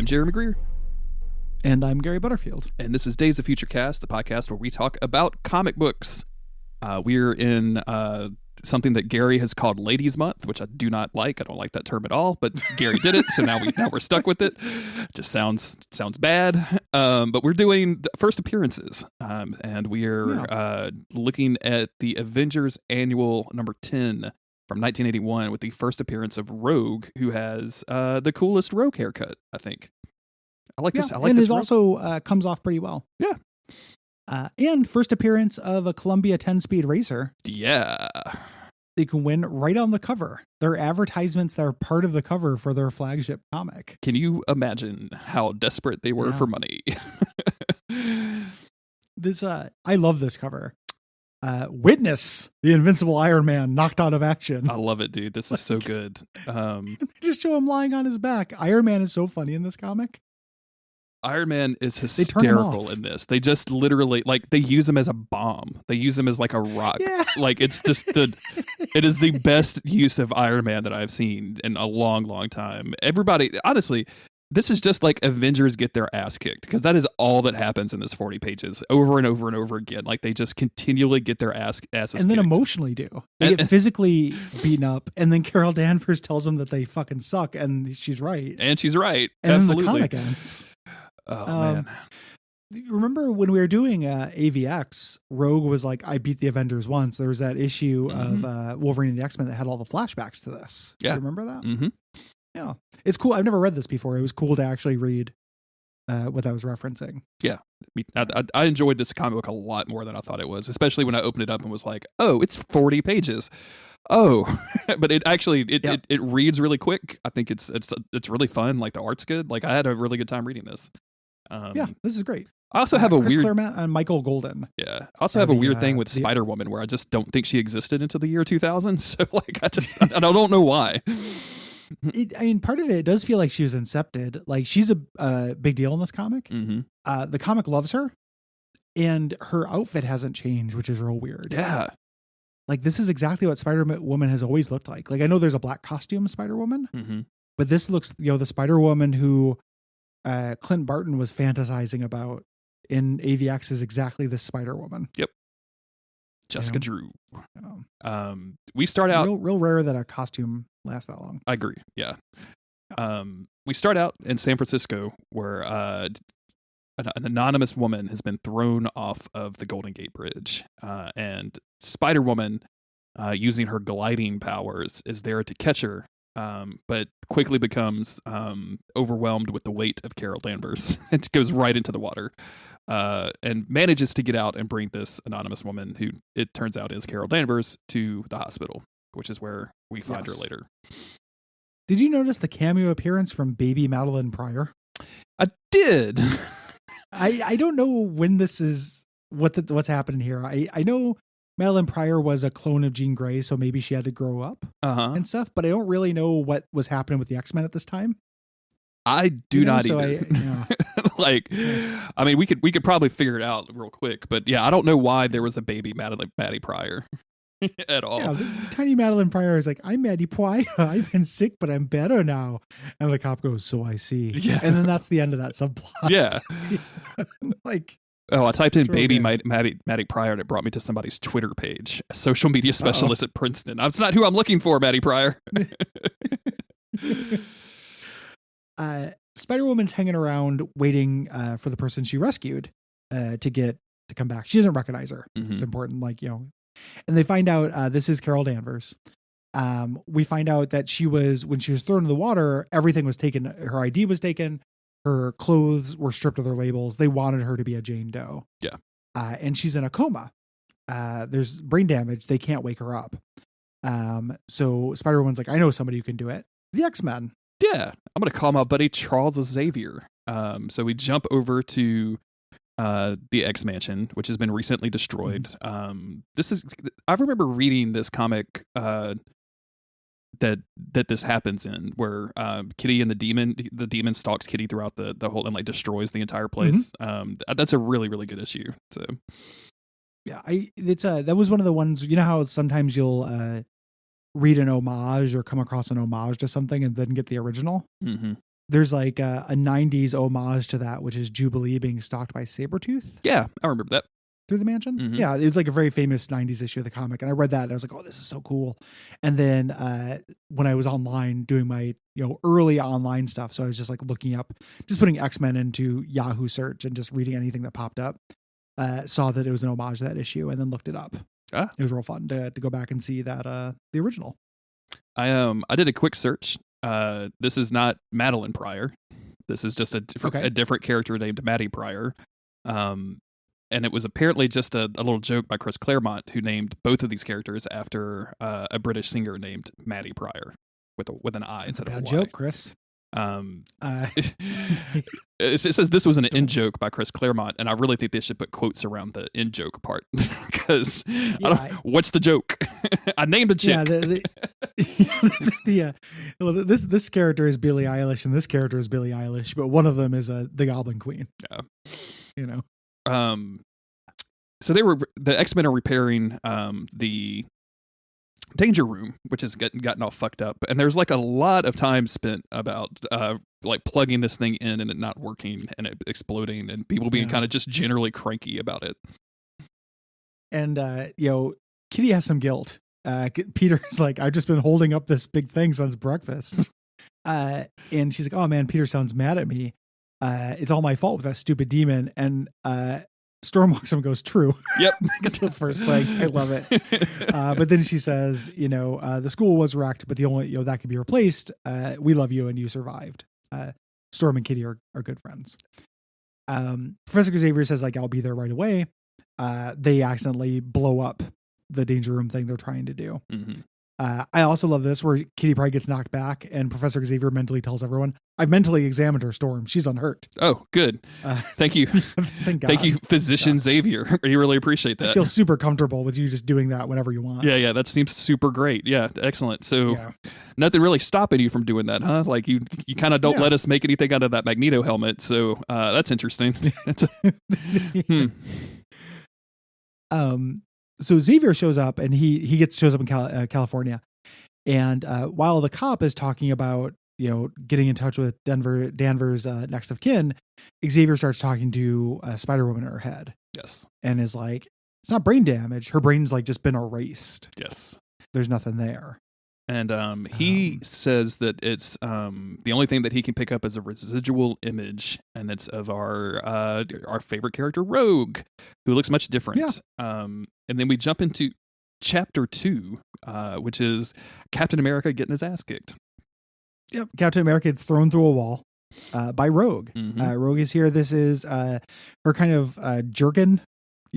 I'm Jeremy Greer. And I'm Gary Butterfield. And this is Days of Future Cast, the podcast where we talk about comic books. We're in something that Gary has called Ladies Month, which I do not like. I don't like that term at all, but Gary did it, so now we're stuck with it. Just sounds bad. But we're doing the first appearances, and we're looking at the Avengers Annual number 10 from 1981 with the first appearance of Rogue, who has the coolest Rogue haircut, I think. I like this. I like and this. And it also comes off pretty well. Yeah. And first appearance of a Columbia 10-speed racer. Yeah. They can win right on the cover. They're advertisements that are part of the cover for their flagship comic. Can you imagine how desperate they were for money? I love this cover. Witness the Invincible Iron Man knocked out of action. I love it, dude. This is so good. They just show him lying on his back. Iron Man is so funny in this comic. Iron Man is hysterical in this. They just literally, they use him as a bomb. They use him as like a rock. Yeah. It's just it is the best use of Iron Man that I've seen in a long, long time. Everybody, honestly, this is just like Avengers get their ass kicked, because that is all that happens in this 40 pages over and over and over again. Like, they just continually get their asses and then kicked. Emotionally do. They get physically beaten up, and then Carol Danvers tells them that they fucking suck, and she's right. And she's right. And Absolutely. then the comic ends. Oh, man. Remember when we were doing AVX, Rogue was like, I beat the Avengers once. There was that issue of Wolverine and the X-Men that had all the flashbacks to this. Yeah. Do you remember that? Mm-hmm. Yeah. It's cool. I've never read this before. It was cool to actually read what I was referencing. Yeah. I enjoyed this comic book a lot more than I thought it was, especially when I opened it up and was like, oh, it's 40 pages. Oh, but it actually, it reads really quick. I think it's really fun. Like, the art's good. Like, I had a really good time reading this. This is great. I also have Chris Claremont and Michael Golden. Yeah. I also have a weird thing with Spider-Woman where I just don't think she existed until the year 2000. So, I don't know why. Part of it does feel like she was incepted. Like, she's a big deal in this comic. Mm-hmm. The comic loves her, and her outfit hasn't changed, which is real weird. Yeah. Like, this is exactly what Spider-Woman has always looked like. Like, I know there's a black costume Spider-Woman, but this looks, the Spider-Woman who Clint Barton was fantasizing about in AVX is exactly this Spider-Woman. Yep. Jessica Drew. We start out real rare that a costume lasts that long. I agree. Yeah. We start out in San Francisco where an anonymous woman has been thrown off of the Golden Gate Bridge, and Spider-Woman, using her gliding powers, is there to catch her, but quickly becomes overwhelmed with the weight of Carol Danvers. It goes right into the water, and manages to get out and bring this anonymous woman, who it turns out is Carol Danvers, to the hospital, which is where we find her later. Did you notice the cameo appearance from baby Madeline Pryor? I did. I don't know when this is what's happening here. I know Madeline Pryor was a clone of Jean Grey, so maybe she had to grow up and stuff, but I don't really know what was happening with the X-Men at this time. I do not so either. We could probably figure it out real quick, but yeah, I don't know why there was a baby Maddie Pryor at all. Yeah, the tiny Madeline Pryor is like, I'm Maddie Pryor. I've been sick, but I'm better now. And the cop goes, so I see. Yeah. And then that's the end of that subplot. Yeah. I typed in baby Maddie Pryor, and it brought me to somebody's Twitter page, a social media specialist at Princeton. That's not who I'm looking for, Maddie Pryor. Spider-Woman's hanging around waiting for the person she rescued to come back. She doesn't recognize her. It's important, and they find out this is Carol Danvers. We find out that when she was thrown in the water, everything was taken. Her ID was taken. Her clothes were stripped of their labels. They wanted her to be a Jane Doe. Yeah. And she's in a coma. There's brain damage. They can't wake her up. So Spider-Woman's like, I know somebody who can do it. The X-Men. Yeah. I'm going to call my buddy Charles Xavier. So we jump over to the X Mansion, which has been recently destroyed. I remember reading this comic that this happens in, where Kitty and the demon stalks Kitty throughout the whole, and destroys the entire place. That's a really, really good issue. So yeah, that was one of the ones, how sometimes you'll read an homage or come across an homage to something and then get the original. there's like a 90s homage to that, which is Jubilee being stalked by Sabretooth. Yeah, I remember that. Through the mansion. Mm-hmm. Yeah, it was like a very famous 90s issue of the comic. And I read that and I was like, oh, this is so cool. And then when I was online doing my, early online stuff, so I was just like looking up, just putting X-Men into Yahoo search and just reading anything that popped up, saw that it was an homage to that issue and then looked it up. It was real fun to go back and see that the original. I did a quick search. This is not Madeline Pryor. This is just a different character named Maddie Pryor. And it was apparently just a little joke by Chris Claremont, who named both of these characters after a British singer named Maddie Pryor with an I instead of a Y. Bad joke, Chris. It says this was an in joke by Chris Claremont, and I really think they should put quotes around the in joke part because what's the joke? I named a chick. Well, this character is Billie Eilish, and this character is Billie Eilish, but one of them is the Goblin Queen. Yeah. So the X-Men are repairing the Danger Room, which has gotten all fucked up, and there's like a lot of time spent about like plugging this thing in and it not working and it exploding and people being kind of just generally cranky about it. And Kitty has some guilt. Peter's like, I've just been holding up this big thing since breakfast. And she's like, oh man, Peter sounds mad at me. It's all my fault with that stupid demon. And Storm walks up and goes, true. Yep. That's the first thing. I love it. But then she says, the school was wrecked, but the only, that could be replaced. We love you and you survived. Storm and Kitty are good friends. Professor Xavier says, like, I'll be there right away. They accidentally blow up the Danger Room thing they're trying to do. Mm-hmm. I also love this where Kitty probably gets knocked back and Professor Xavier mentally tells everyone, I've mentally examined her, Storm. She's unhurt. Oh, good. Thank you. Thank God. Thank you, Physician Xavier. You really appreciate that. I feel super comfortable with you just doing that whenever you want. Yeah, that seems super great. Yeah, excellent. So nothing really stopping you from doing that, huh? Like you kind of don't let us make anything out of that Magneto helmet. So that's interesting. So Xavier shows up and he shows up in California. And while the cop is talking about, getting in touch with Danvers' next of kin, Xavier starts talking to Spider-Woman in her head. Yes. And is like, it's not brain damage. Her brain's like just been erased. Yes. There's nothing there. And he says that it's the only thing that he can pick up is a residual image, and it's of our favorite character, Rogue, who looks much different. Yeah. And then we jump into Chapter 2, which is Captain America getting his ass kicked. Yep, Captain America gets thrown through a wall by Rogue. Mm-hmm. Rogue is here. This is her kind of jerkin,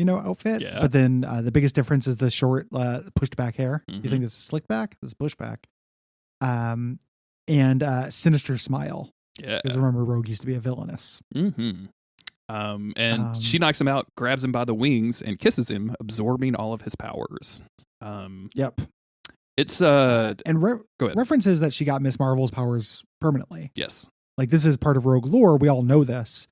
outfit. Yeah. But then the biggest difference is the short pushed back hair. Mm-hmm. You think this is slick back? This is push back. And sinister smile. Yeah. Because remember, Rogue used to be a villainess. Mm-hmm. And she knocks him out, grabs him by the wings, and kisses him, absorbing all of his powers. Yep. It's and go ahead. References that she got Miss Marvel's powers permanently. Yes. Like this is part of Rogue lore. We all know this.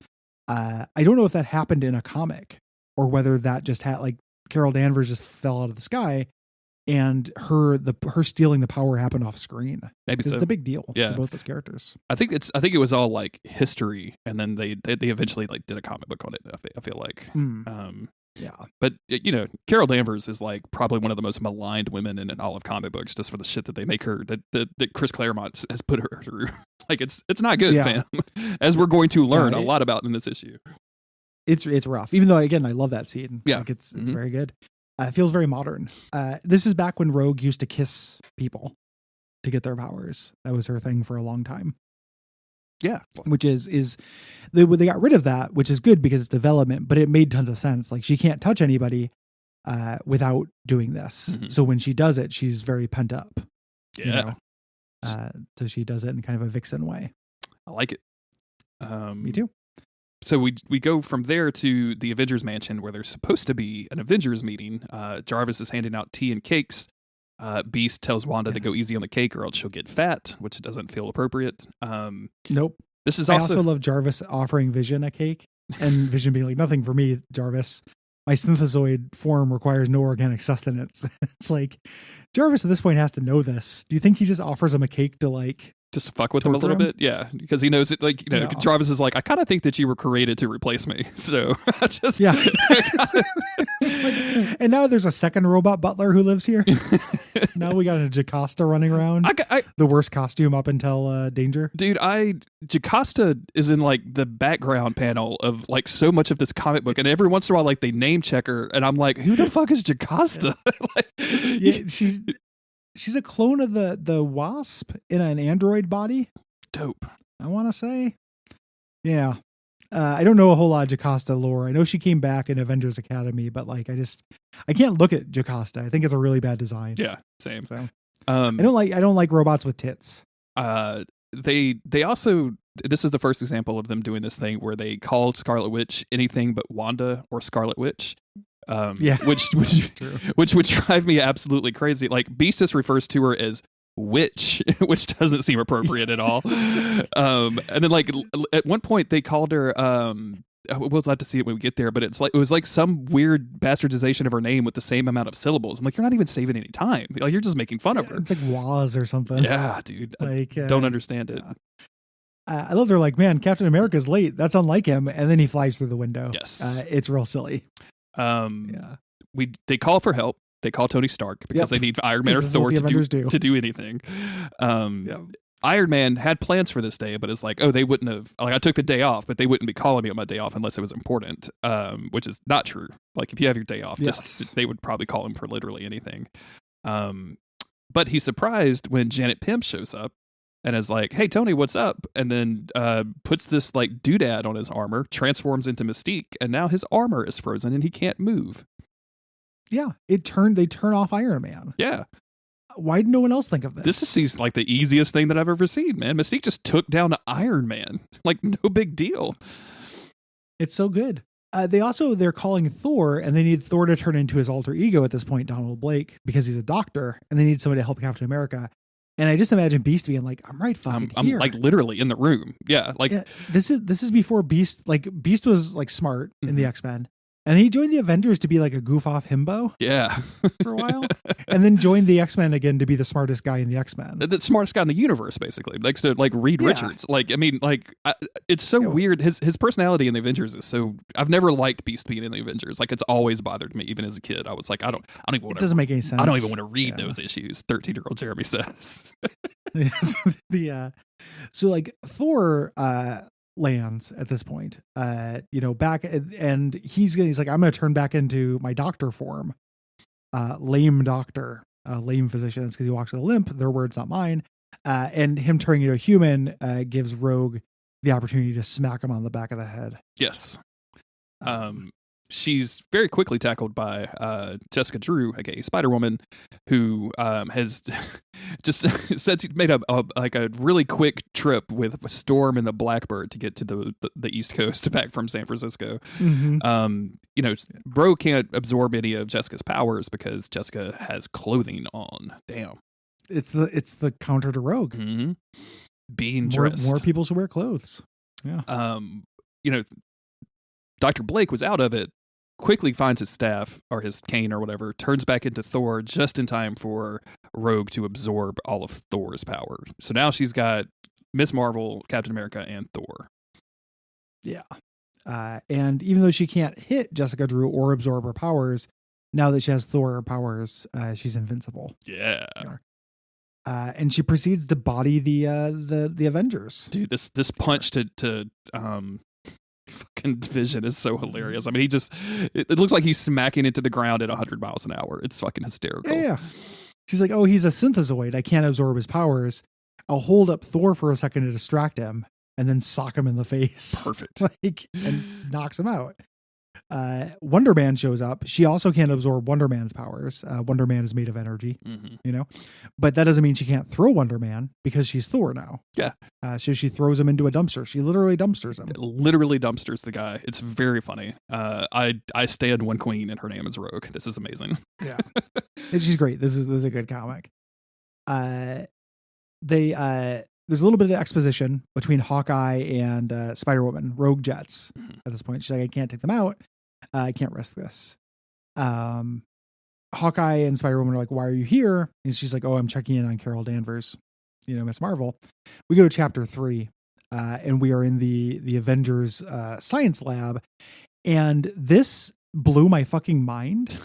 I don't know if that happened in a comic or whether that just had like Carol Danvers just fell out of the sky and her stealing the power happened off screen. Maybe so. It's a big deal to both those characters. I think it was all like history, and then they eventually like did a comic book on it. I feel like. Yeah. But Carol Danvers is like probably one of the most maligned women in all of comic books, just for the shit that they make her that Chris Claremont has put her through. Like it's not good, fam. As we're going to learn a lot about in this issue. It's rough. Even though again I love that scene. Yeah. Like it's very good. It feels very modern. This is back when Rogue used to kiss people to get their powers. That was her thing for a long time. Yeah. Which is they got rid of that, which is good because it's development, but it made tons of sense. Like she can't touch anybody without doing this. Mm-hmm. So when she does it, she's very pent up. Yeah. So she does it in kind of a vixen way. I like it. Me too. So we go from there to the Avengers Mansion where there's supposed to be an Avengers meeting. Jarvis is handing out tea and cakes. Beast tells Wanda to go easy on the cake or else she'll get fat, which doesn't feel appropriate. Nope. This is I also love Jarvis offering Vision a cake and Vision being like, nothing for me, Jarvis. My synthezoid form requires no organic sustenance. It's like Jarvis at this point has to know this. Do you think he just offers him a cake to like just to fuck with him a little bit. Yeah, because he knows it. Like, Jarvis is like, I kind of think that you were created to replace me. So I just and now there's a second robot butler who lives here. Now we got a Jocasta running around. The worst costume up until Danger. Dude, Jocasta is in like the background panel of like so much of this comic book, and every once in a while, like they name check her, and I'm like, who the fuck is Jocasta? She's a clone of the Wasp in an android body. Dope. I want to say. Yeah. I don't know a whole lot of Jocasta lore. I know she came back in Avengers Academy, but like I can't look at Jocasta. I think it's a really bad design. Yeah, same. So I don't like robots with tits. They also, this is the first example of them doing this thing where they called Scarlet Witch anything but Wanda or Scarlet Witch. Which would drive me absolutely crazy. Like Beastus refers to her as witch, which doesn't seem appropriate at all. And then like at one point they called her we'll have to see it when we get there, but it was like some weird bastardization of her name with the same amount of syllables. I'm like, you're not even saving any time. Like, you're just making fun of her. It's like Waz or something. Yeah, dude. Like, don't understand it. I love they're like, man, Captain America's late. That's unlike him. And then he flies through the window. Yes. It's real silly. They call for help. They call Tony Stark because they need Iron Man or Thor to do anything. Iron Man had plans for this day, but it's like, they wouldn't have. Like, I took the day off, but they wouldn't be calling me on my day off unless it was important, which is not true. Like, if you have your day off, they would probably call him for literally anything. But he's surprised when Janet Pym shows up and is like, "Hey, Tony, what's up?" And then puts this like doodad on his armor, transforms into Mystique, and now his armor is frozen and he can't move. Yeah, they turn off Iron Man. Yeah. Why did no one else think of this? This is like the easiest thing that I've ever seen, man. Mystique just took down Iron Man. Like, no big deal. It's so good. They're calling Thor, and they need Thor to turn into his alter ego at this point, Donald Blake, because he's a doctor, and they need somebody to help Captain America. And I just imagine Beast being like, "I'm right fucking here." I'm like literally in the room. Yeah, like this is before Beast. Like Beast was like smart in the X-Men. And he joined the Avengers to be like a goof off himbo. Yeah. For a while. And then joined the X-Men again to be the smartest guy in the X-Men. The smartest guy in the universe, basically. Like, so, like Reed Richards. Like, I mean, like, it's so weird. His personality in the Avengers is so. I've never liked Beast being in the Avengers. Like, it's always bothered me, even as a kid. I was like, I don't even want to. It doesn't make any sense. I don't even want to read those issues. 13-year-old Jeremy says. So like Thor lands at this point, back, and he's like, I'm going to turn back into my doctor form, lame doctor, lame physician. That's because he walks with a limp. Their words, not mine. And him turning into a human gives Rogue the opportunity to smack him on the back of the head. Yes. She's very quickly tackled by Jessica Drew, aka Spider-Woman, who has just said she made a really quick trip with Storm and the Blackbird to get to the East Coast back from San Francisco. Bro can't absorb any of Jessica's powers because Jessica has clothing on. Damn, it's the counter to Rogue. Mm-hmm. Being dressed. More people should wear clothes. Yeah. Dr. Blake was out of it. Quickly finds his staff or his cane or whatever, turns back into Thor just in time for Rogue to absorb all of Thor's power. So now she's got Miss Marvel, Captain America, and Thor. Yeah. And even though she can't hit Jessica Drew or absorb her powers, now that she has Thor powers, she's invincible. Yeah. And she proceeds to body the Avengers. Dude, this punch to fucking Vision is so hilarious. I mean, it looks like he's smacking into the ground at 100 miles an hour. It's fucking hysterical. Yeah. She's like, oh, he's a synthezoid. I can't absorb his powers. I'll hold up Thor for a second to distract him and then sock him in the face. Perfect. And knocks him out. Wonder Man shows up. She also can't absorb Wonder Man's powers. Wonder Man is made of energy, but that doesn't mean she can't throw Wonder Man because she's Thor now. Yeah. So she throws him into a dumpster. She literally dumpsters him. Literally dumpsters the guy. It's very funny. I stand one queen and her name is Rogue. This is amazing. Yeah. She's great. This is a good comic. There's a little bit of exposition between Hawkeye and Spider-Woman, Rogue jets. At this point, she's like, I can't take them out. I can't risk this. Hawkeye and Spider-Woman are like, why are you here? And she's like, oh, I'm checking in on Carol Danvers. Miss Marvel. We go to chapter 3, and we are in the Avengers science lab, and this blew my fucking mind.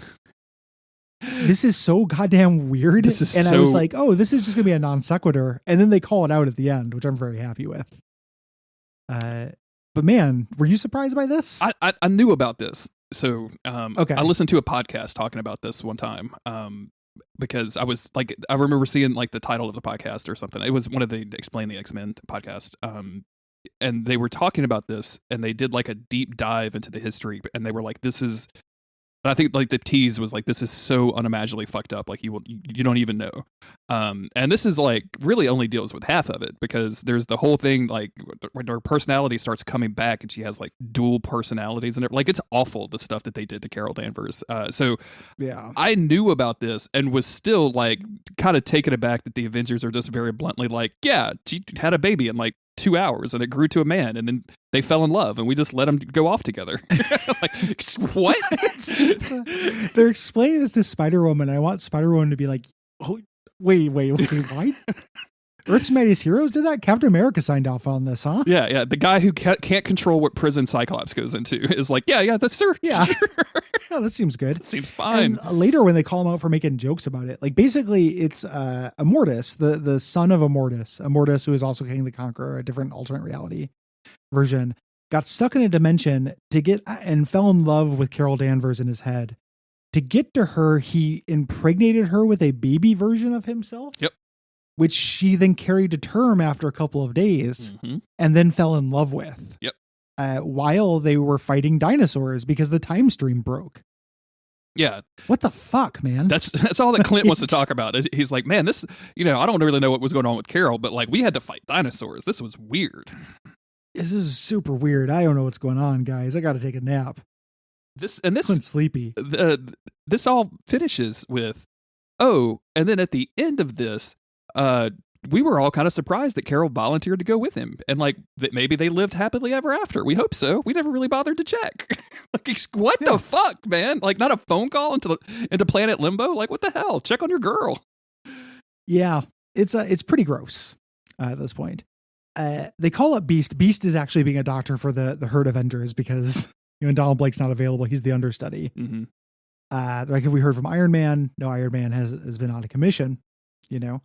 This is so goddamn weird. I was like, oh, this is just gonna be a non sequitur, and then they call it out at the end, which I'm very happy with. But man, were you surprised by this? I knew about this. So okay. I listened to a podcast talking about this one time because I was like, I remember seeing like the title of the podcast or something. It was one of the Explain the X-Men podcast. And they were talking about this, and they did like a deep dive into the history, and they were like, this is, and I think like the tease was like, this is so unimaginably fucked up. Like you don't even know. And this is like really only deals with half of it, because there's the whole thing like when her personality starts coming back and she has like dual personalities, and like it's awful, the stuff that they did to Carol Danvers. So yeah, I knew about this and was still like kind of taken aback that the Avengers are just very bluntly like, yeah, she had a baby in like 2 hours and it grew to a man, and then they fell in love and we just let them go off together. Like, what? They're explaining this to Spider-Woman, and I want Spider-Woman to be like, oh, wait, what? Earth's Mightiest Heroes did that? Captain America signed off on this, huh? Yeah. The guy who can't control what prison Cyclops goes into is like, yeah, that's sure. Yeah. Yeah, that seems good. Seems fine. And later when they call him out for making jokes about it, like basically it's Immortus, the son of Immortus, who is also King the Conqueror, a different alternate reality version, got stuck in a dimension to get and fell in love with Carol Danvers in his head. To get to her, he impregnated her with a baby version of himself. Yep. Which she then carried to term after a couple of days, and then fell in love with. Yep. While they were fighting dinosaurs because the time stream broke. Yeah. What the fuck, man? That's all that Clint wants to talk about. He's like, man, this, I don't really know what was going on with Carol, but like we had to fight dinosaurs. This was weird. This is super weird. I don't know what's going on, guys. I got to take a nap. Clint's sleepy. This all finishes with, and then at the end of this, we were all kind of surprised that Carol volunteered to go with him, and like that maybe they lived happily ever after. We hope so. We never really bothered to check. Like, what the fuck, man? Like, not a phone call into Planet Limbo? Like, what the hell? Check on your girl. Yeah, it's pretty gross at this point. They call up Beast. Beast is actually being a doctor for the Herd Avengers because Donald Blake's not available. He's the understudy. Mm-hmm. Like if we heard from Iron Man, no, Iron Man has been out of commission.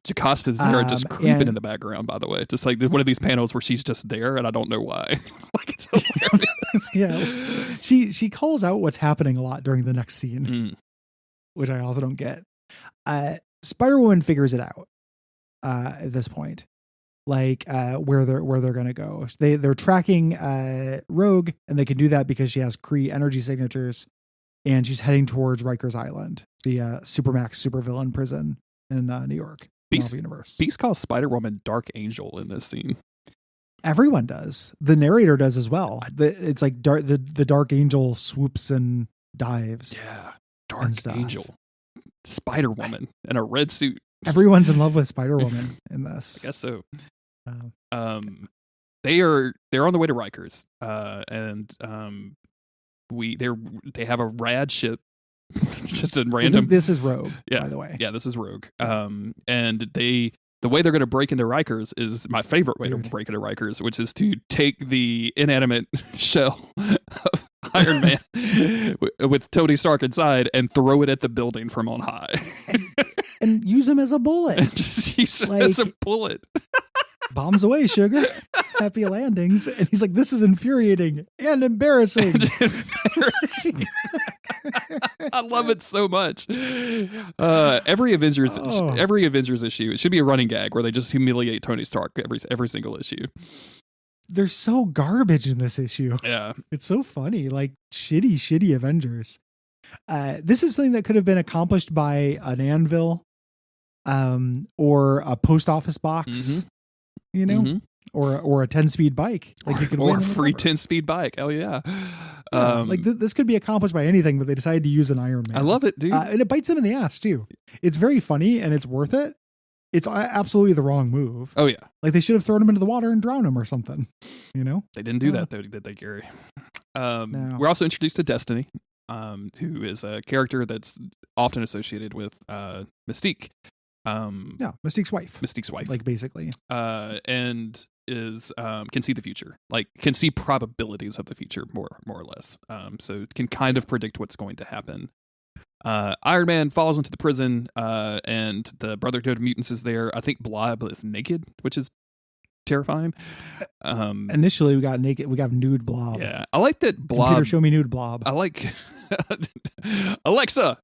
Jacosta's there just creeping in the background, by the way. Just like one of these panels where she's just there and I don't know why. Like, it's hilarious. Yeah. She calls out what's happening a lot during the next scene, which I also don't get. Spider-Woman figures it out at this point, like where they're gonna go. They're tracking Rogue, and they can do that because she has Kree energy signatures, and she's heading towards Rikers Island, the Supermax supervillain prison in New York, Marvel Universe. Beast calls Spider-Woman Dark Angel in this scene. Everyone does. The narrator does as well. It's like the Dark Angel swoops and dives. Yeah, Dark Angel, Spider-Woman in a red suit. Everyone's in love with Spider-Woman in this. I guess so. They're on the way to Rikers, and they have a rad ship. Just a random. This is Rogue, by the way. Yeah, this is Rogue. And the way they're going to break into Rikers is my favorite way to break into Rikers, which is to take the inanimate shell of Iron Man with Tony Stark inside and throw it at the building from on high, and use him as a bullet. Just use him as a bullet. Bombs away, sugar. Happy landings. And he's like, this is infuriating and embarrassing. I love it so much. Every Avengers issue, it should be a running gag where they just humiliate Tony Stark every single issue. They're so garbage in this issue. Yeah. It's so funny. Like shitty Avengers. This is something that could have been accomplished by an anvil, or a post office box, or a 10-speed bike. Like you could or a free 10-speed bike. Hell yeah. This could be accomplished by anything, but they decided to use an Iron Man. I love it, dude. And it bites them in the ass too. It's very funny and it's worth it. It's absolutely the wrong move. Oh yeah. Like they should have thrown him into the water and drowned him or something, They didn't do that though, did they, Gary? No. We're also introduced to Destiny, who is a character that's often associated with Mystique. Mystique's wife. Mystique's wife, like basically, and is can see the future, like can see probabilities of the future more or less. So can kind of predict what's going to happen. Iron Man falls into the prison, and the Brotherhood of Mutants is there. I think Blob is naked, which is terrifying. Initially, we got naked. We got nude Blob. Yeah, I like that Blob. Computer, show me nude Blob. I like Alexa.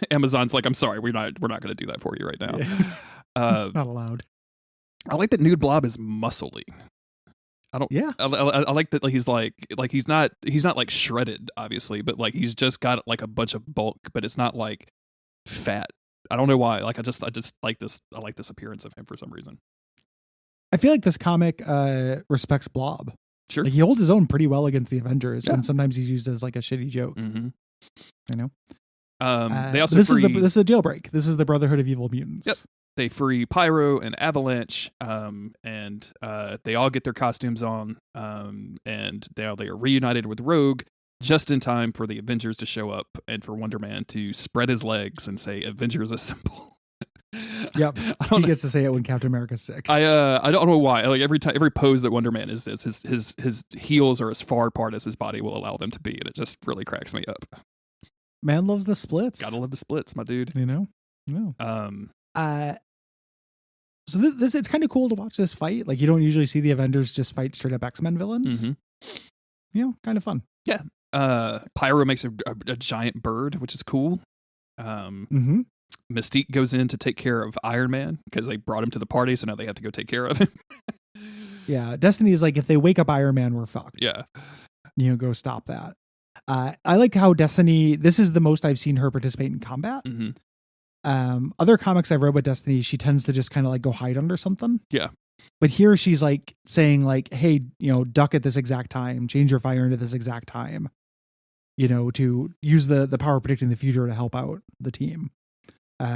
Amazon's like, I'm sorry, we're not going to do that for you right now. Not allowed. I like that nude Blob is muscly. I don't. Yeah. I like that he's like he's not like shredded, obviously, but like he's just got like a bunch of bulk, but it's not like fat. I don't know why. Like I just like this. I like this appearance of him for some reason. I feel like this comic respects Blob. Sure. Like he holds his own pretty well against the Avengers, and sometimes he's used as like a shitty joke. Mm-hmm. You know. They also this is a jailbreak. This is the Brotherhood of Evil Mutants. Yep. They free Pyro and Avalanche, and they all get their costumes on, and now they are reunited with Rogue just in time for the Avengers to show up and for Wonder Man to spread his legs and say, "Avengers assemble." Yep, he gets to say it when Captain America's sick. I don't know why. Like every pose that Wonder Man is his heels are as far apart as his body will allow them to be, and it just really cracks me up. Man loves the splits. Gotta love the splits, my dude. You know. No. So this it's kind of cool to watch this fight. Like you don't usually see the Avengers just fight straight up X-Men villains. Mm-hmm. You know, kind of fun. Yeah. Pyro makes a giant bird, which is cool. Mystique goes in to take care of Iron Man because they brought him to the party, so now they have to go take care of him. Yeah, Destiny is like, if they wake up Iron Man, we're fucked. Yeah. You know, go stop that. I like how Destiny, this is the most I've seen her participate in combat. Mm-hmm. Other comics I've read with Destiny, she tends to just kind of like go hide under something. Yeah. But here she's like saying like, hey, you know, duck at this exact time, change your fire into this exact time, you know, to use the power of predicting the future to help out the team.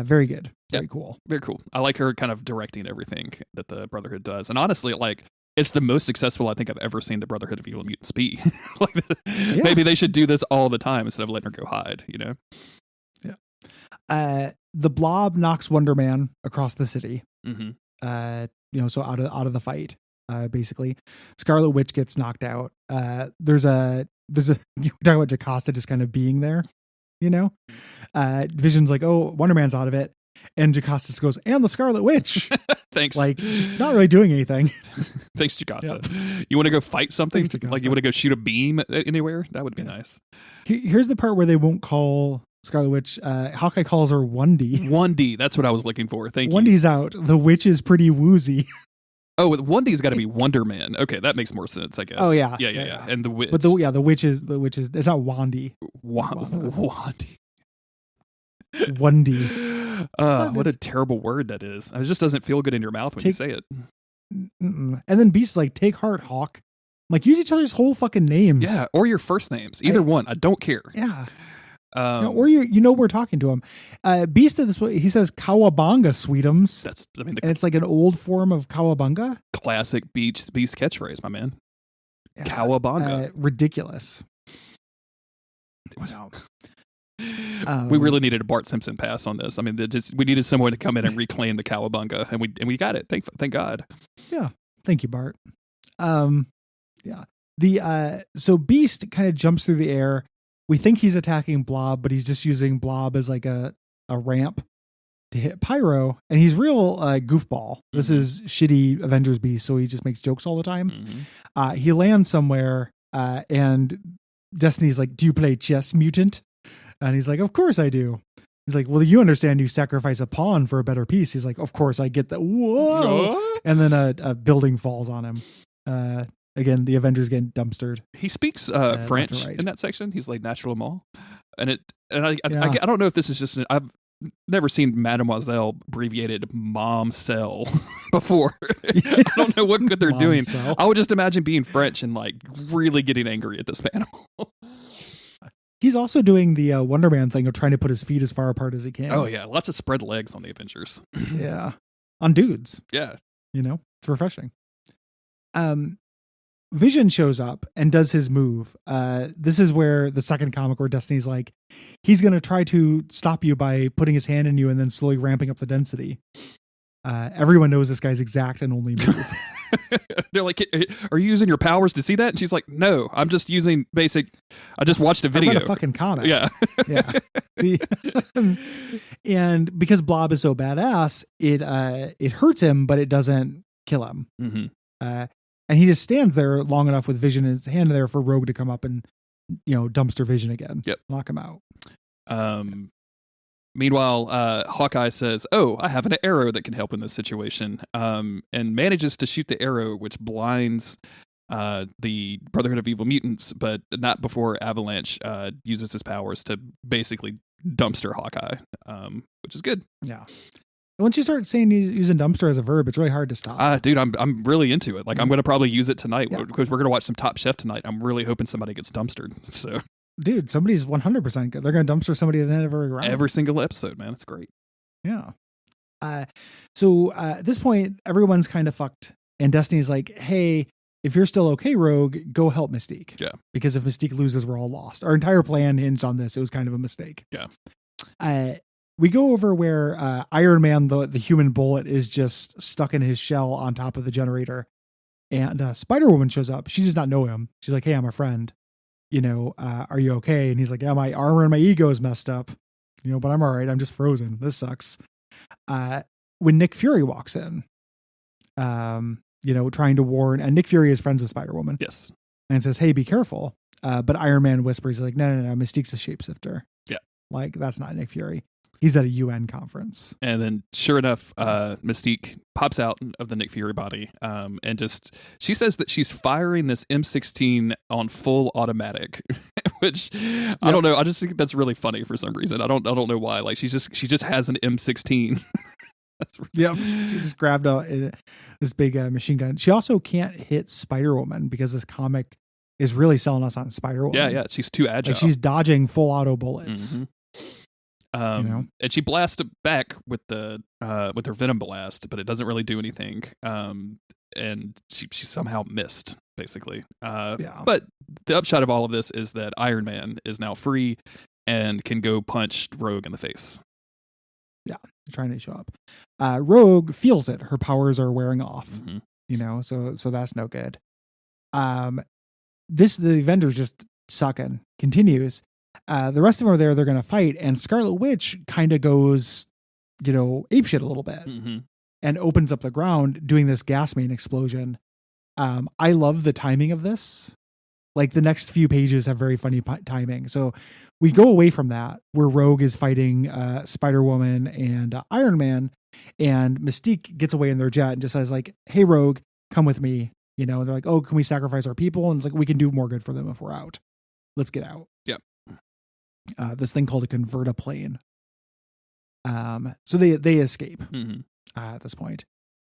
Very good. Very cool. Very cool. I like her kind of directing everything that the Brotherhood does. And honestly, like, it's the most successful I think I've ever seen the Brotherhood of Evil Mutants be. Like, maybe they should do this all the time instead of letting her go hide, you know? Yeah. The Blob knocks Wonder Man across the city. Mm-hmm. You know, so out of the fight, basically. Scarlet Witch gets knocked out. There's a you talk about Jocasta just kind of being there, you know? Vision's like, oh, Wonder Man's out of it. And Jocasta just goes, and the Scarlet Witch. Thanks. Like, just not really doing anything. Thanks, Jocasta. Yep. You want to go fight something? Thanks, like, you want to go shoot a beam anywhere? That would be nice. Here's the part where they won't call Scarlet Witch. Hawkeye calls her Wendy. Wendy. That's what I was looking for. Thank you. Wendy's out. The witch is pretty woozy. Oh, Wendy's got to be Wonder Man. Okay, that makes more sense, I guess. Oh yeah. Yeah. And the witch. But the witch is it's not Wandy. Wandy. Wendy. What a terrible word that is. It just doesn't feel good in your mouth when you say it. And then Beast is like, take heart, Hawk. Like, use each other's whole fucking names. Yeah, or your first names. Either one. I don't care. Yeah. Or we're talking to him. Beast did this. He says "Cowabunga, sweetums." And it's like an old form of cowabunga. Classic Beast catchphrase, my man. Yeah. Cowabunga. Ridiculous. Wow. We really needed a Bart Simpson pass on this. I mean, we needed someone to come in and reclaim the cowabunga, and we got it. Thank God. Yeah, thank you, Bart. Yeah. So Beast kind of jumps through the air. We think he's attacking Blob, but he's just using Blob as like a ramp to hit Pyro, and he's real goofball. Mm-hmm. This is shitty Avengers Beast, so he just makes jokes all the time. Mm-hmm. He lands somewhere, and Destiny's like, "Do you play chess, mutant?" And he's like, "Of course I do." He's like, "Well, you understand you sacrifice a pawn for a better piece." He's like, "Of course I get that." Whoa! And then a building falls on him. Again, the Avengers getting dumbstered. He speaks French in that section. He's like naturellement, I don't know if this is just I've never seen Mademoiselle abbreviated Mom Cell before. I don't know what good they're doing. Cell. I would just imagine being French and like really getting angry at this panel. He's also doing the Wonder Man thing of trying to put his feet as far apart as he can. Oh yeah, lots of spread legs on the Avengers. Yeah, on dudes. Yeah, you know, it's refreshing. Vision shows up and does his move. This is where the second comic where Destiny's like, he's going to try to stop you by putting his hand in you and then slowly ramping up the density. Everyone knows this guy's exact and only move. They're like, are you using your powers to see that? And she's like, no, I'm just using basic. I just watched a video. I read a fucking comic. Yeah. Yeah. And because Blob is so badass, it hurts him, but it doesn't kill him. Mm-hmm. And he just stands there long enough with Vision in his hand there for Rogue to come up and, dumpster Vision again. Yep. Knock him out. Meanwhile, Hawkeye says, "Oh, I have an arrow that can help in this situation," and manages to shoot the arrow, which blinds the Brotherhood of Evil Mutants, but not before Avalanche uses his powers to basically dumpster Hawkeye, which is good. Yeah. Once you start saying using dumpster as a verb, it's really hard to stop. Dude, I'm really into it. Like, I'm going to probably use it tonight because we're going to watch some Top Chef tonight. I'm really hoping somebody gets dumpstered. So. Dude, somebody's 100% good. They're going to dumpster somebody at the end of every round. Every single episode, man. It's great. Yeah. So at this point, everyone's kind of fucked. And Destiny's like, hey, if you're still okay, Rogue, go help Mystique. Yeah. Because if Mystique loses, we're all lost. Our entire plan hinged on this. It was kind of a mistake. Yeah. We go over where Iron Man, the human bullet, is just stuck in his shell on top of the generator. And Spider-Woman shows up. She does not know him. She's like, hey, I'm a friend. Are you okay? And he's like, yeah, my armor and my ego is messed up, but I'm all right. I'm just frozen. This sucks. When Nick Fury walks in, trying to warn, and Nick Fury is friends with Spider-Woman. Yes. And says, hey, be careful. But Iron Man whispers, like, no, Mystique's a shapeshifter. Yeah. Like, that's not Nick Fury. He's at a UN conference. And then sure enough, Mystique pops out of the Nick Fury body. And she says that she's firing this M16 on full automatic, which I don't know. I just think that's really funny for some reason. I don't know why. Like, she just has an M16. Yep. She just grabbed this big machine gun. She also can't hit Spider-Woman because this comic is really selling us on Spider-Woman. Yeah. She's too agile. Like, she's dodging full auto bullets. Mm-hmm. And she blasts it back with with her venom blast, but it doesn't really do anything. And she somehow missed, basically. But the upshot of all of this is that Iron Man is now free and can go punch Rogue in the face. Yeah, trying to show up. Rogue feels it. Her powers are wearing off. Mm-hmm. So that's no good. The Avengers just sucking continues. The rest of them are there. They're going to fight. And Scarlet Witch kind of goes, apeshit a little bit and opens up the ground doing this gas main explosion. I love the timing of this. Like, the next few pages have very funny timing. So we go away from that where Rogue is fighting Spider-Woman and Iron Man, and Mystique gets away in their jet and just says, like, hey, Rogue, come with me. And they're like, oh, can we sacrifice our people? And it's like, we can do more good for them if we're out. Let's get out. Yep. This thing called a convertiplane. So they escape at this point.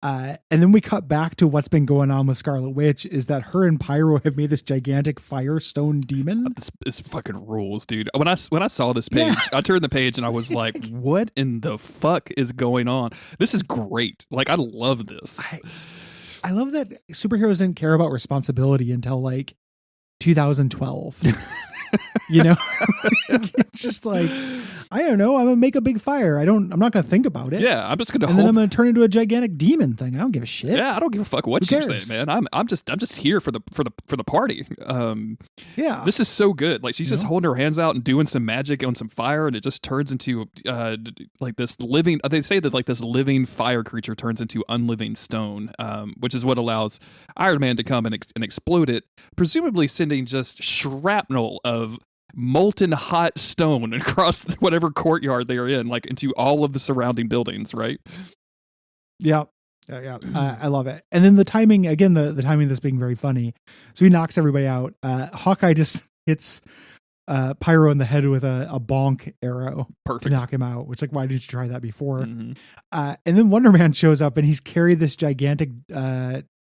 And then we cut back to what's been going on with Scarlet Witch is that her and Pyro have made this gigantic firestone demon. This fucking rules, dude. When I saw this page, I turned the page and I was like, what in the fuck is going on? This is great. Like, I love this. I love that superheroes didn't care about responsibility until like 2012. It's just like, I don't know. I'm gonna make a big fire. I'm not gonna think about it. Yeah, I'm just gonna. And then I'm gonna turn into a gigantic demon thing. I don't give a shit. Yeah, I don't give a fuck what you say, man. I'm just here for the party. Yeah, this is so good. Like, she's just holding her hands out and doing some magic on some fire, and it just turns into like this living. They say that like this living fire creature turns into unliving stone, which is what allows Iron Man to come and explode it, presumably sending just shrapnel of molten hot stone across whatever courtyard they are in, like into all of the surrounding buildings, right? Yeah. I love it. And then the timing, again, the timing of this being very funny. So he knocks everybody out. Hawkeye just hits Pyro in the head with a bonk arrow. Perfect. To knock him out, which, like, why didn't you try that before? And then Wonder Man shows up and he's carried this gigantic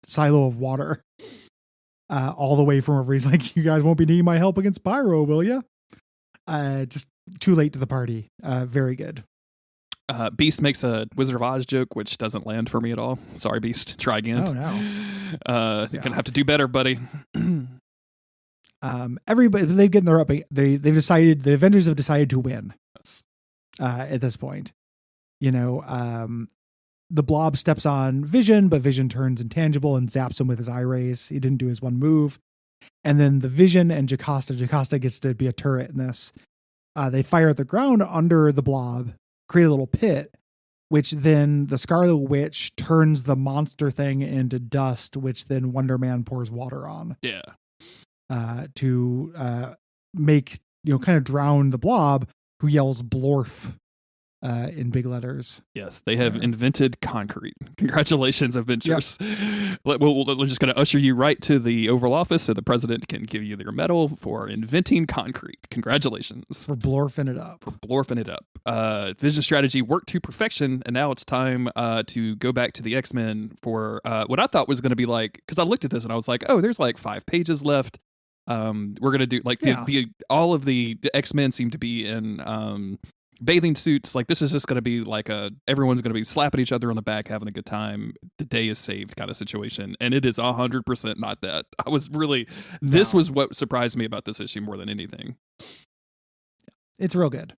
silo of water all the way from wherever he's like, you guys won't be needing my help against Pyro, will you? Just too late to the party. Very good. Beast makes a Wizard of Oz joke, which doesn't land for me at all. Sorry, Beast. Try again. Oh no. You're gonna have to do better, buddy. Everybody, they've gotten their up. They've decided, the Avengers have decided to win. Yes. At this point, the Blob steps on Vision, but Vision turns intangible and zaps him with his eye rays. He didn't do his one move. And then the Vision and Jocasta gets to be a turret in this. They fire at the ground under the Blob, create a little pit, which then the Scarlet Witch turns the monster thing into dust, which then Wonder Man pours water on. Yeah. To make, kind of drown the Blob, who yells Blorf in big letters. Yes, they have invented concrete. Congratulations, Avengers. Yep. We're just going to usher you right to the Oval Office so the president can give you their medal for inventing concrete. Congratulations. For blorfing it up. Vision strategy worked to perfection, and now it's time to go back to the X-Men for what I thought was going to be like, because I looked at this and I was like, oh, there's like 5 pages left. We're going to do like all of the X-Men seem to be in bathing suits. Like, this is just going to be like everyone's going to be slapping each other on the back, having a good time. The day is saved kind of situation. And it is 100% not that. This was what surprised me about this issue more than anything. It's real good.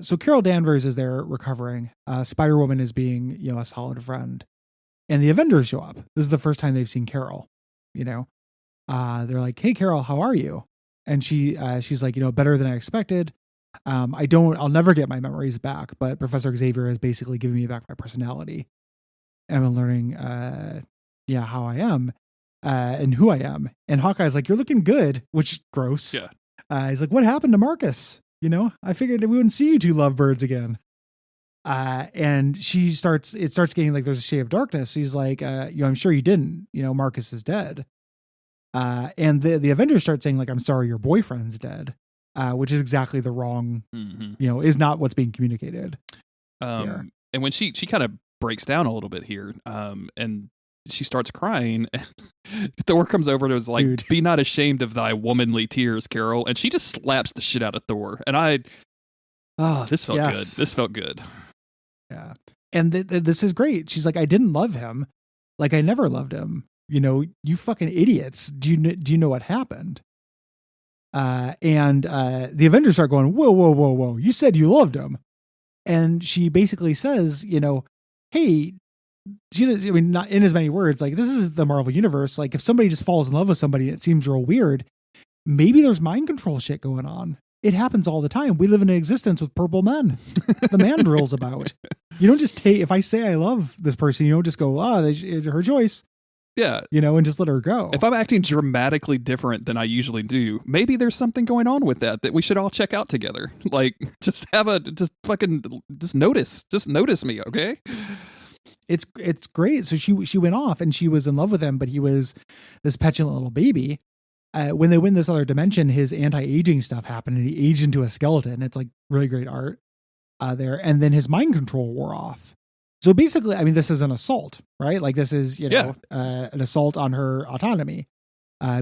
So Carol Danvers is there recovering. Spider-Woman is being, a solid friend. And the Avengers show up. This is the first time they've seen Carol, they're like, hey, Carol, how are you? And she's like, better than I expected. I'll never get my memories back, but Professor Xavier has basically given me back my personality. And I'm learning, how I am, and who I am. And Hawkeye's like, you're looking good, which gross. Yeah. He's like, what happened to Marcus? I figured we wouldn't see you two lovebirds again. And it starts getting like, there's a shade of darkness. He's like, I'm sure you didn't, Marcus is dead. And the Avengers start saying like, I'm sorry, your boyfriend's dead. Which is exactly the wrong, is not what's being communicated. And when she kind of breaks down a little bit here, and she starts crying, and Thor comes over and was like, dude, be not ashamed of thy womanly tears, Carol. And she just slaps the shit out of Thor. And this felt good. This felt good. Yeah. And this is great. She's like, I didn't love him. Like, I never loved him. You fucking idiots. Do you know what happened? And the Avengers start going, whoa. You said you loved him. And she basically says, hey, not in as many words, like, this is the Marvel universe. Like, if somebody just falls in love with somebody, it seems real weird. Maybe there's mind control shit going on. It happens all the time. We live in an existence with purple men. The mandrill's about. You don't just if I say I love this person, you don't just go, it's her choice. Yeah. And just let her go. If I'm acting dramatically different than I usually do, maybe there's something going on with that we should all check out together. Like, just notice me, okay? It's great. So she went off and she was in love with him, but he was this petulant little baby. When they went this other dimension, his anti-aging stuff happened and he aged into a skeleton. It's like really great art there. And then his mind control wore off. So basically, I mean, this is an assault, right? Like, this is, an assault on her autonomy.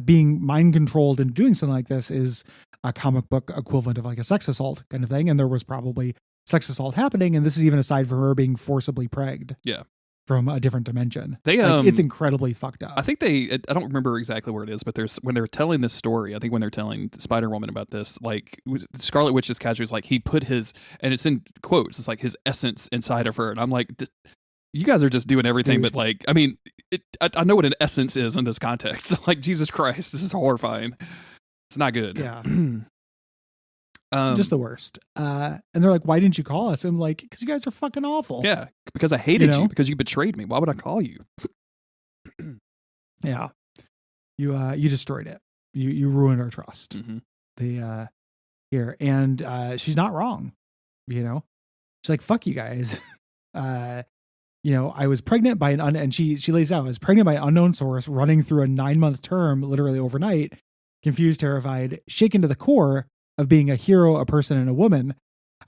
Being mind controlled and doing something like this is a comic book equivalent of like a sex assault kind of thing. And there was probably sex assault happening. And this is even aside from her being forcibly pregged. Yeah. From a different dimension. It's incredibly fucked up. I think I don't remember exactly where it is, but when they're telling this story, I think when they're telling Spider-Woman about this, like, Scarlet Witch's casually is like, he put his, and it's in quotes, it's like his essence inside of her. And I'm like, you guys are just doing everything, but like, I mean, I know what an essence is in this context. Like, Jesus Christ, this is horrifying. It's not good. Yeah. Just the worst. And they're like, why didn't you call us? I'm like, because you guys are fucking awful. Yeah, because I hated you, because you betrayed me. Why would I call you? Yeah. You destroyed it. You ruined our trust. Mm-hmm. Here. And she's not wrong. She's like, fuck you guys. I was pregnant by and she lays out, I was pregnant by an unknown source running through a 9-month term, literally overnight, confused, terrified, shaken to the core of being a hero, a person, and a woman.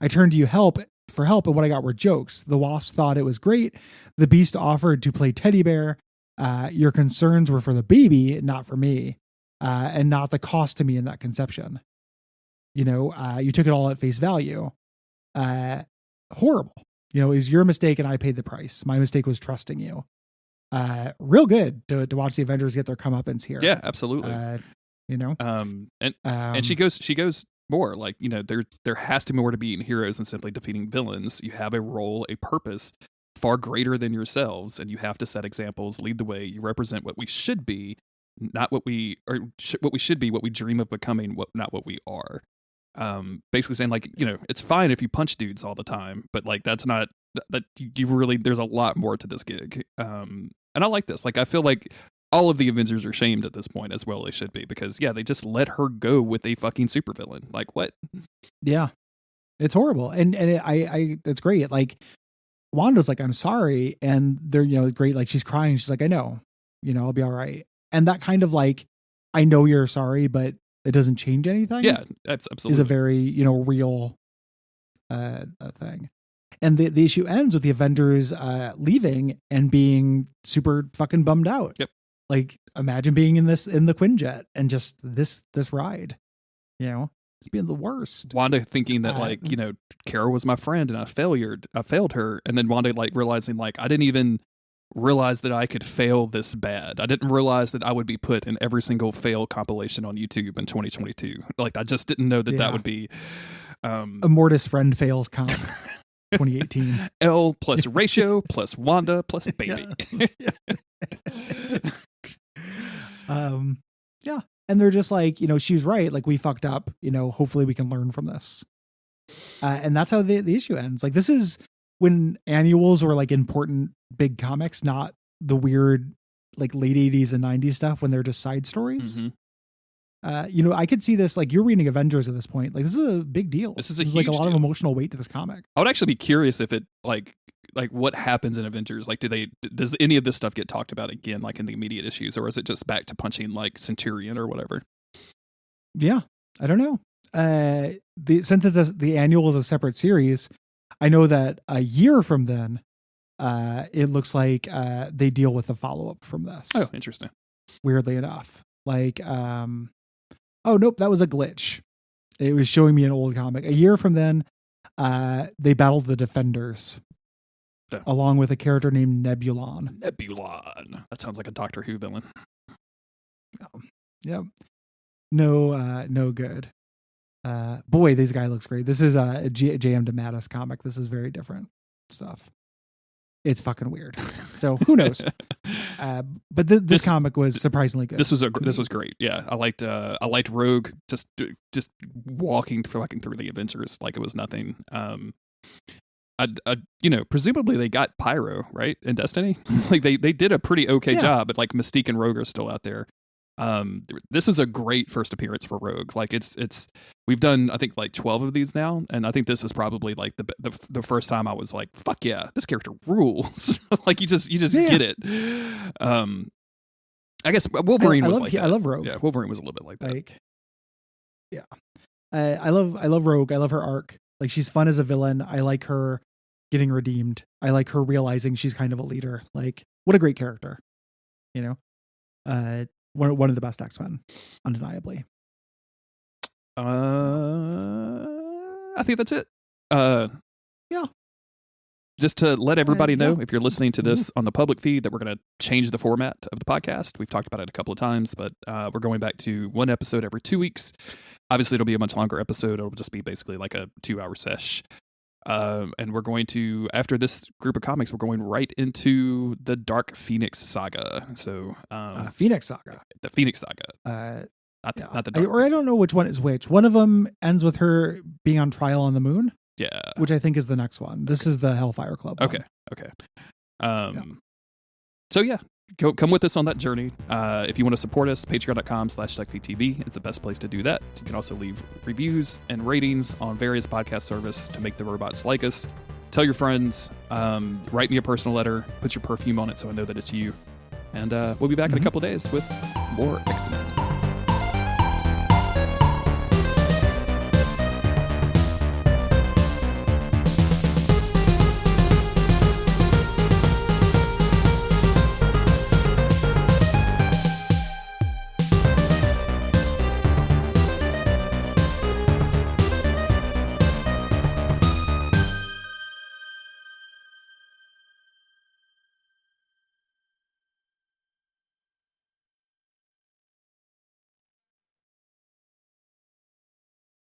I turned to you for help, and what I got were jokes. The wasps thought it was great. The beast offered to play teddy bear. Your concerns were for the baby, not for me, and not the cost to me in that conception. You took it all at face value. Horrible. is your mistake and I paid the price. My mistake was trusting you. Real good to watch the Avengers get their comeuppance here. Yeah, absolutely. And she goes more like, there has to be more to being heroes than simply defeating villains. You have a role, a purpose far greater than yourselves, and you have to set examples, lead the way. You represent what we should be, not what we what we should be, what we dream of becoming, not what we are. Basically saying like, it's fine if you punch dudes all the time, but like that's not that you really, there's a lot more to this gig. And I like this. Like I feel like all of the Avengers are shamed at this point, as well they should be, because they just let her go with a fucking supervillain. Like what? Yeah, it's horrible, and it's great. Like Wanda's like, I'm sorry, and they're great. Like she's crying. She's like, I know, I'll be all right. And that kind of like, I know you're sorry, but it doesn't change anything. Yeah, absolutely. Is a very real thing. And the issue ends with the Avengers leaving and being super fucking bummed out. Yep. Like imagine being in the Quinjet and just this ride, it's being the worst. Wanda thinking that Kara was my friend and I failed her. And then Wanda like realizing like, I didn't even realize that I could fail this bad. I didn't realize that I would be put in every single fail compilation on YouTube in 2022. Like I just didn't know that would be a Mortis friend fails comp 2018. L plus ratio plus Wanda plus baby. Yeah. And they're just like, she's right. Like we fucked up, hopefully we can learn from this. And that's how the issue ends. Like this is when annuals were like important big comics, not the weird like late 80s and 90s stuff when they're just side stories. Mm-hmm. I could see this, like you're reading Avengers at this point. Like this is a big deal. This is a huge like a lot deal. Of emotional weight to this comic. I would actually be curious if it like what happens in Avengers. Like does any of this stuff get talked about again, like in the immediate issues, or is it just back to punching like Centurion or whatever? Yeah, I don't know. Since the annual is a separate series, I know that a year from then, it looks like they deal with the follow-up from this. Oh, interesting. Weirdly enough. Like, oh, nope, that was a glitch. It was showing me an old comic. A year from then, they battled the Defenders, along with a character named Nebulon. Nebulon. That sounds like a Doctor Who villain. Yep. No good. Boy, this guy looks great. This is a J.M. DeMatteis comic. This is very different stuff. It's fucking weird. So who knows? But this comic was surprisingly good. This was great. Yeah, I liked Rogue just walking through the Avengers like it was nothing. Presumably they got Pyro right in Destiny. Like they did a pretty okay job, but like Mystique and Rogue are still out there. This was a great first appearance for Rogue. Like it's we've done I think like 12 of these now, and I think this is probably like the first time I was like, fuck yeah, this character rules. Like you just get it. I guess Wolverine was like that. I love Rogue. Yeah, Wolverine was a little bit like that. Like, yeah, I love Rogue. I love her arc. Like she's fun as a villain. I like her getting redeemed. I like her realizing she's kind of a leader. Like what a great character, One of the best X-Men, undeniably. I think that's it. Yeah. Just to let everybody know, if you're listening to this on the public feed, that we're going to change the format of the podcast. We've talked about it a couple of times, but we're going back to one episode every 2 weeks. Obviously, it'll be a much longer episode. It'll just be basically like a 2-hour sesh. And we're going to, after this group of comics, we're going right into the Dark Phoenix Saga. So, Phoenix Saga. The Phoenix Saga. Not the Dark I don't know which one is which. One of them ends with her being on trial on the moon. Yeah. Which I think is the next one. This is the Hellfire Club one. Okay. So yeah, come with us on that journey. If you want to support us, patreon.com/Duckfeed.tv is the best place to do that. You can also leave reviews and ratings on various podcast services to make the robots like us. Tell your friends, write me a personal letter, put your perfume on it so I know that it's you. And we'll be back in a couple days with more X-Men.